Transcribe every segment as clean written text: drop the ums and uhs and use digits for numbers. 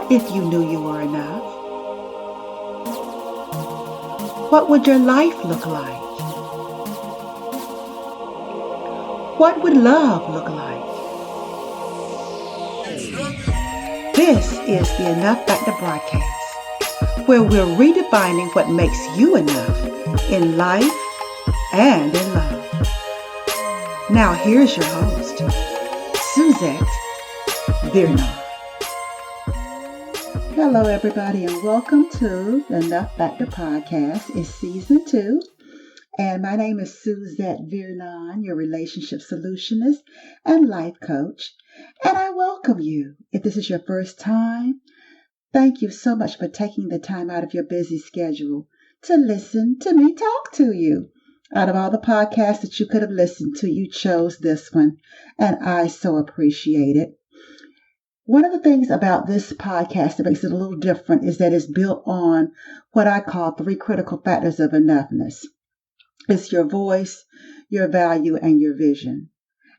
If you knew you were enough, what would your life look like? What would love look like? This is the Enough Factor broadcast, where we're redefining what makes you enough in life and in love. Now here's your host, Suzette Vearnon. Hello everybody, and welcome to the Enough Factor podcast. It's season 2, and my name is Suzette Vearnon, your relationship solutionist and life coach, and I welcome you. If this is your first time, thank you so much for taking the time out of your busy schedule to listen to me talk to you. Out of all the podcasts that you could have listened to, you chose this one, and I so appreciate it. One of the things about this podcast that makes it a little different is that it's built on what I call 3 critical factors of enoughness. It's your voice, your value, and your vision.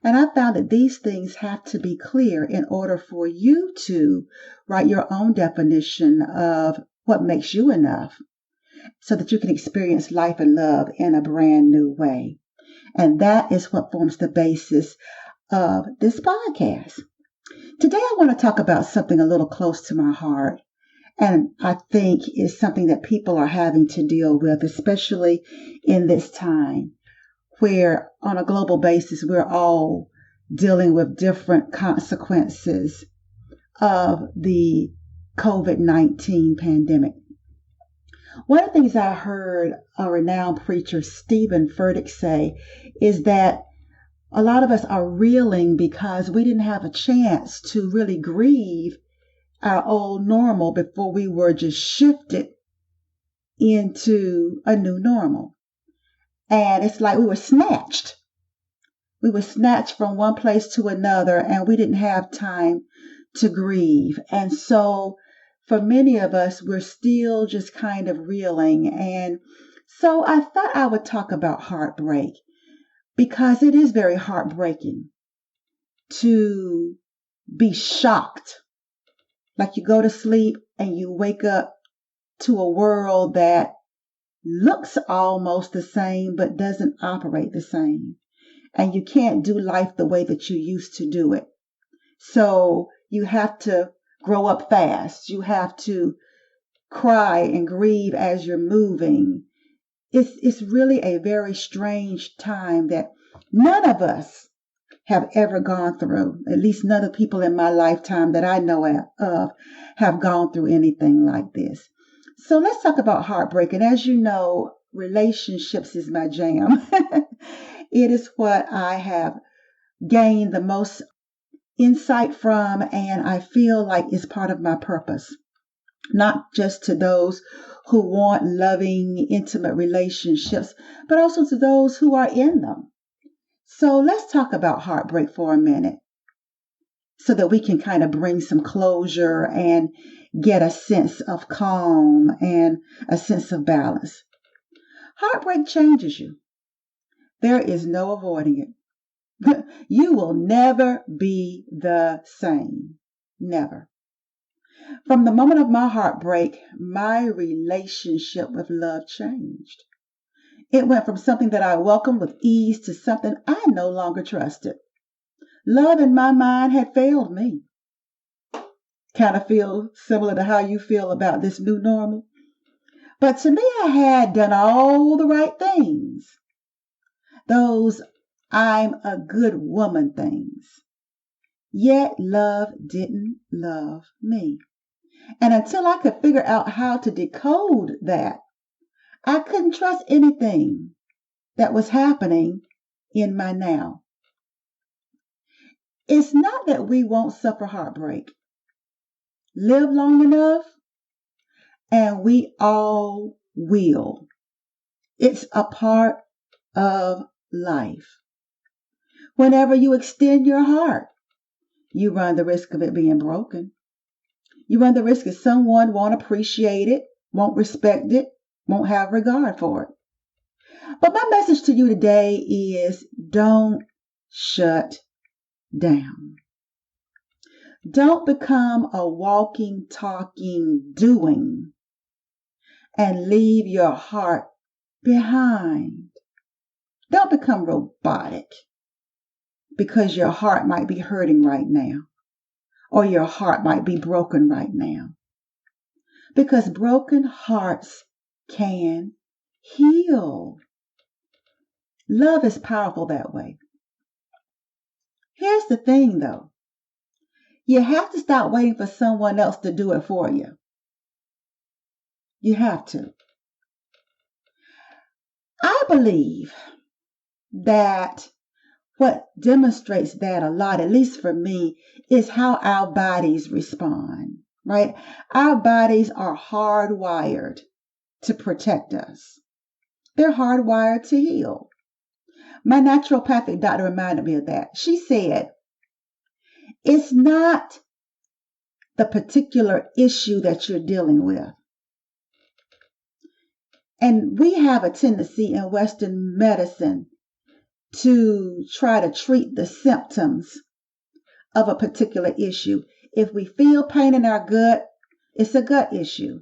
And I found that these things have to be clear in order for you to write your own definition of what makes you enough so that you can experience life and love in a brand new way. And that is what forms the basis of this podcast. Today, I want to talk about something a little close to my heart, and I think is something that people are having to deal with, especially in this time where on a global basis, we're all dealing with different consequences of the COVID-19 pandemic. One of the things I heard a renowned preacher, Stephen Furtick, say is that a lot of us are reeling because we didn't have a chance to really grieve our old normal before we were just shifted into a new normal. And it's like we were snatched. We were snatched from one place to another, and we didn't have time to grieve. And so for many of us, we're still just kind of reeling. And so I thought I would talk about heartbreak, because it is very heartbreaking to be shocked. Like you go to sleep and you wake up to a world that looks almost the same but doesn't operate the same. And you can't do life the way that you used to do it. So you have to grow up fast. You have to cry and grieve as you're moving. It's really a very strange time that none of us have ever gone through. At least none of the people in my lifetime that I know of have gone through anything like this. So let's talk about heartbreak. And as you know, relationships is my jam. It is what I have gained the most insight from, and I feel like it's part of my purpose. Not just to those who want loving, intimate relationships, but also to those who are in them. So let's talk about heartbreak for a minute so that we can kind of bring some closure and get a sense of calm and a sense of balance. Heartbreak changes you. There is no avoiding it. You will never be the same. Never. From the moment of my heartbreak, my relationship with love changed. It went from something that I welcomed with ease to something I no longer trusted. Love in my mind had failed me. Kind of feel similar to how you feel about this new normal. But to me, I had done all the right things. Those I'm a good woman things. Yet love didn't love me. And until I could figure out how to decode that, I couldn't trust anything that was happening in my now. It's not that we won't suffer heartbreak. Live long enough, and we all will. It's a part of life. Whenever you extend your heart, you run the risk of it being broken. You run the risk that someone won't appreciate it, won't respect it, won't have regard for it. But my message to you today is don't shut down. Don't become a walking, talking, doing and leave your heart behind. Don't become robotic because your heart might be hurting right now or your heart might be broken right now. Because broken hearts can heal. Love is powerful that way. Here's the thing though. You have to stop waiting for someone else to do it for you. You have to. I believe that what demonstrates that a lot, at least for me, is how our bodies respond, right? Our bodies are hardwired to protect us. They're hardwired to heal. My naturopathic doctor reminded me of that. She said, it's not the particular issue that you're dealing with. And we have a tendency in Western medicine to try to treat the symptoms of a particular issue. If we feel pain in our gut, it's a gut issue.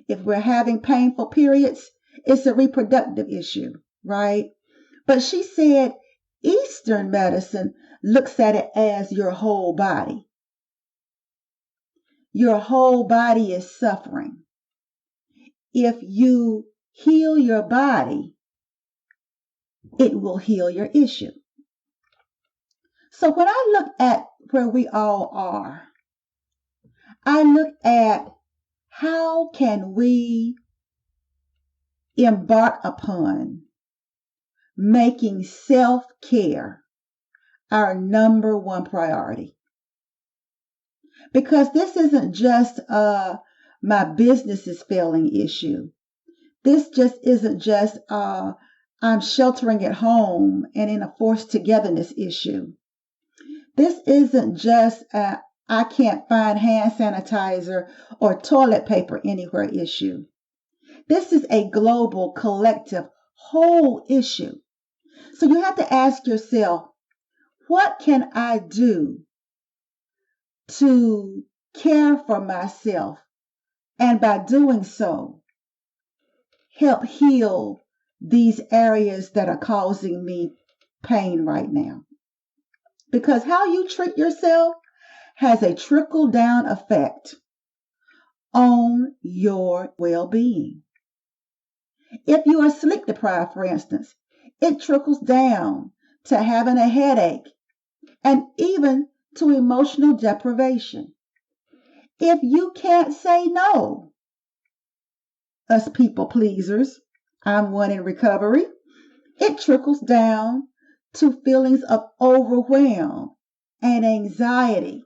If we're having painful periods, it's a reproductive issue, right? But she said Eastern medicine looks at it as your whole body. Your whole body is suffering. If you heal your body, it will heal your issue. So when I look at where we all are, I look at how can we embark upon making self-care our number one priority. Because this isn't just my business is failing issue. This just isn't just I'm sheltering at home and in a forced togetherness issue. This isn't just I can't find hand sanitizer or toilet paper anywhere issue. This is a global, collective, whole issue. So you have to ask yourself, what can I do to care for myself? And by doing so, help heal these areas that are causing me pain right now. Because how you treat yourself has a trickle-down effect on your well-being. If you are sleep deprived, for instance, it trickles down to having a headache and even to emotional deprivation. If you can't say no, us people pleasers, I'm one in recovery, it trickles down to feelings of overwhelm and anxiety,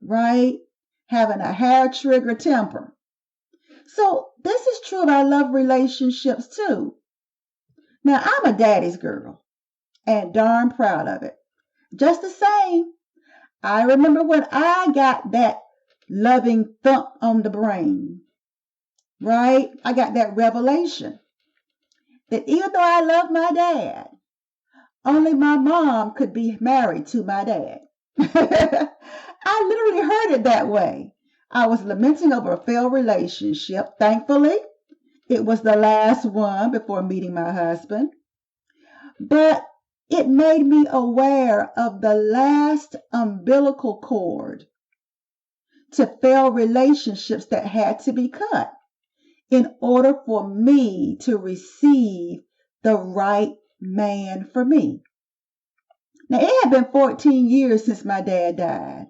right? Having a hair trigger temper. So this is true of our love relationships too. Now, I'm a daddy's girl and darn proud of it. Just the same, I remember when I got that loving thump on the brain, right? I got that revelation that even though I love my dad, only my mom could be married to my dad. I literally heard it that way. I was lamenting over a failed relationship. Thankfully, it was the last one before meeting my husband. But it made me aware of the last umbilical cord to failed relationships that had to be cut in order for me to receive the right man for me. Now, it had been 14 years since my dad died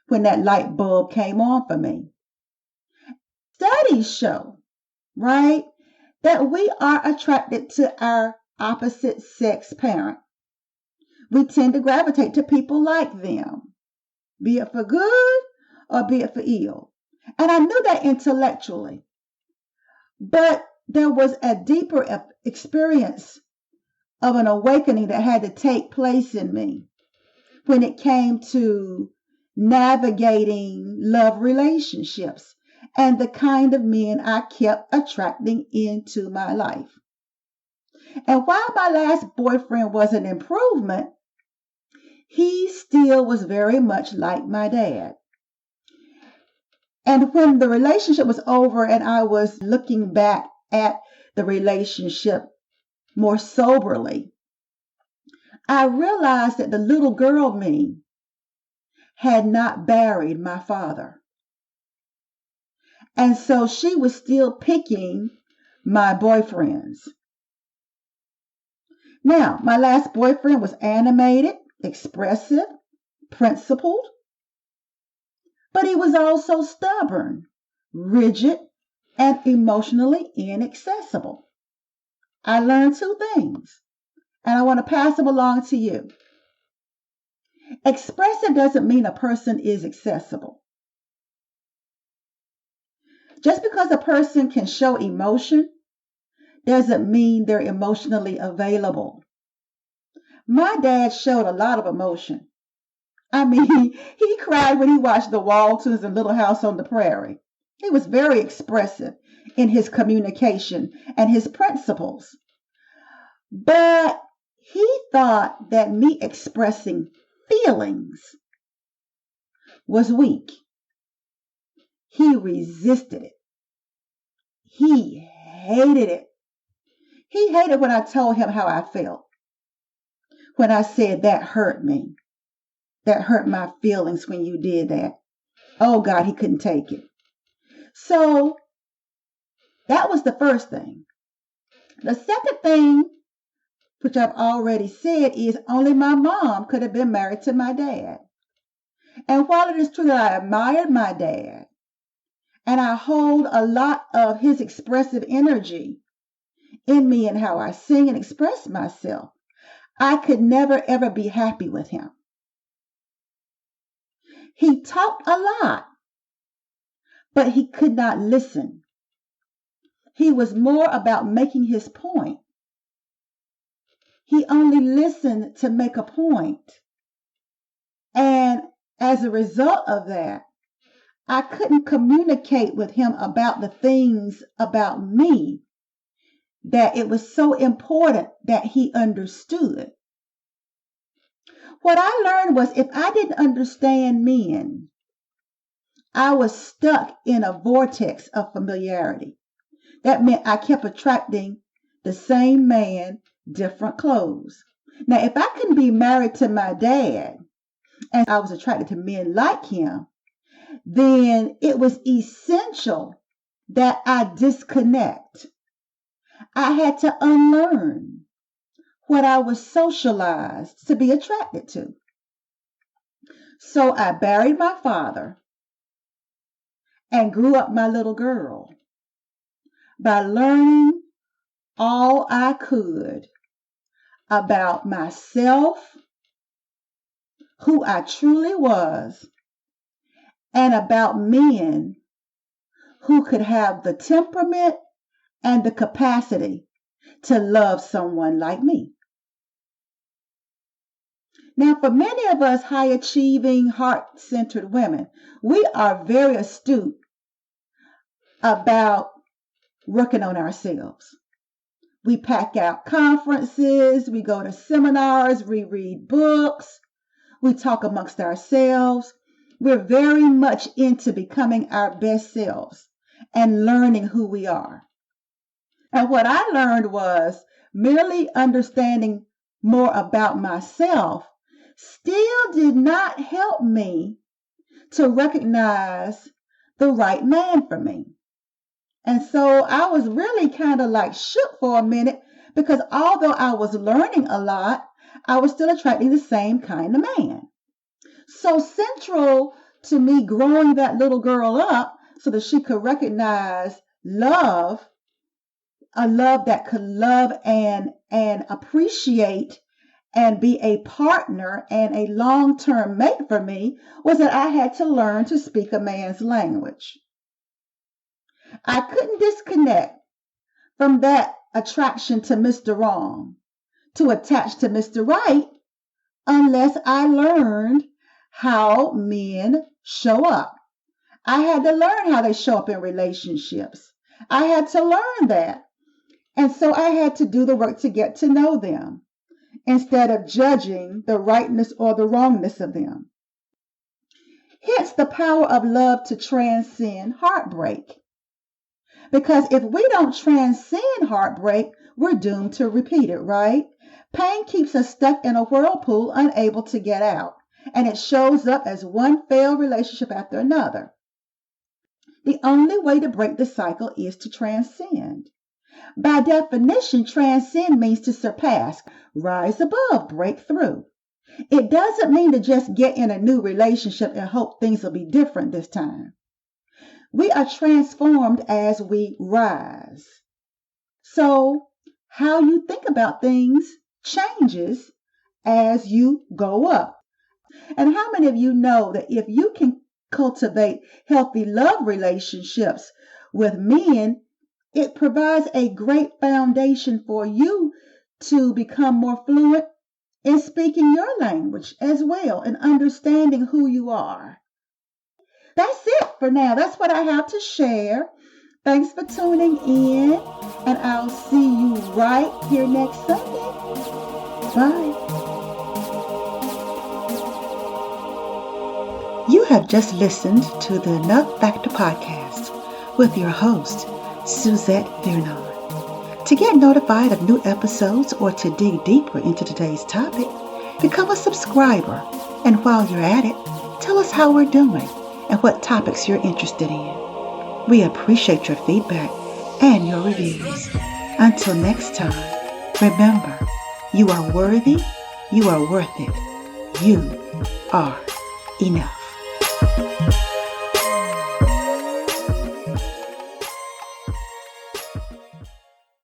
when that light bulb came on for me. Studies show, right, that we are attracted to our opposite sex parent. We tend to gravitate to people like them, be it for good or be it for ill. And I knew that intellectually, but there was a deeper experience of an awakening that had to take place in me when it came to navigating love relationships and the kind of men I kept attracting into my life. And while my last boyfriend was an improvement, he still was very much like my dad. And when the relationship was over and I was looking back at the relationship more soberly, I realized that the little girl me had not buried my father. And so she was still picking my boyfriends. Now, my last boyfriend was animated, expressive, principled, but he was also stubborn, rigid, and emotionally inaccessible. I learned two things, and I want to pass them along to you. Expressive doesn't mean a person is accessible. Just because a person can show emotion doesn't mean they're emotionally available. My dad showed a lot of emotion. I mean, he cried when he watched the Waltons and Little House on the Prairie. He was very expressive in his communication and his principles. But he thought that me expressing feelings was weak. He resisted it. He hated it. He hated when I told him how I felt. When I said that hurt me. That hurt my feelings when you did that. Oh God, he couldn't take it. So that was the first thing. The second thing, which I've already said, is only my mom could have been married to my dad. And while it is true that I admired my dad, and I hold a lot of his expressive energy in me and how I sing and express myself, I could never ever be happy with him. He talked a lot, but he could not listen. He was more about making his point. He only listened to make a point. And as a result of that, I couldn't communicate with him about the things about me that it was so important that he understood. What I learned was if I didn't understand men, I was stuck in a vortex of familiarity. That meant I kept attracting the same man, different clothes. Now, if I couldn't be married to my dad and I was attracted to men like him, then it was essential that I disconnect. I had to unlearn what I was socialized to be attracted to. So I buried my father and grew up my little girl by learning all I could about myself, who I truly was, and about men who could have the temperament and the capacity to love someone like me. Now, for many of us high-achieving, heart-centered women, we are very astute about working on ourselves. We pack out conferences, we go to seminars, we read books, we talk amongst ourselves. We're very much into becoming our best selves and learning who we are. And what I learned was merely understanding more about myself still did not help me to recognize the right man for me. And so I was really kind of like shook for a minute because although I was learning a lot, I was still attracting the same kind of man. So central to me growing that little girl up so that she could recognize love, a love that could love and appreciate and be a partner and a long-term mate for me, was that I had to learn to speak a man's language. I couldn't disconnect from that attraction to Mr. Wrong to attach to Mr. Right unless I learned how men show up. I had to learn how they show up in relationships. I had to learn that. And so I had to do the work to get to know them instead of judging the rightness or the wrongness of them. Hence the power of love to transcend heartbreak. Because if we don't transcend heartbreak, we're doomed to repeat it, right? Pain keeps us stuck in a whirlpool, unable to get out. And it shows up as one failed relationship after another. The only way to break the cycle is to transcend. By definition, transcend means to surpass, rise above, break through. It doesn't mean to just get in a new relationship and hope things will be different this time. We are transformed as we rise. So, how you think about things changes as you go up. And how many of you know that if you can cultivate healthy love relationships with men, it provides a great foundation for you to become more fluent in speaking your language as well and understanding who you are. That's it for now. That's what I have to share. Thanks for tuning in, and I'll see you right here next Sunday. Bye. You have just listened to the Enough Factor podcast with your host, Suzette Vearnon. To get notified of new episodes or to dig deeper into today's topic, become a subscriber. And while you're at it, tell us how we're doing and what topics you're interested in. We appreciate your feedback and your reviews. Until next time, remember, you are worthy, you are worth it, you are enough.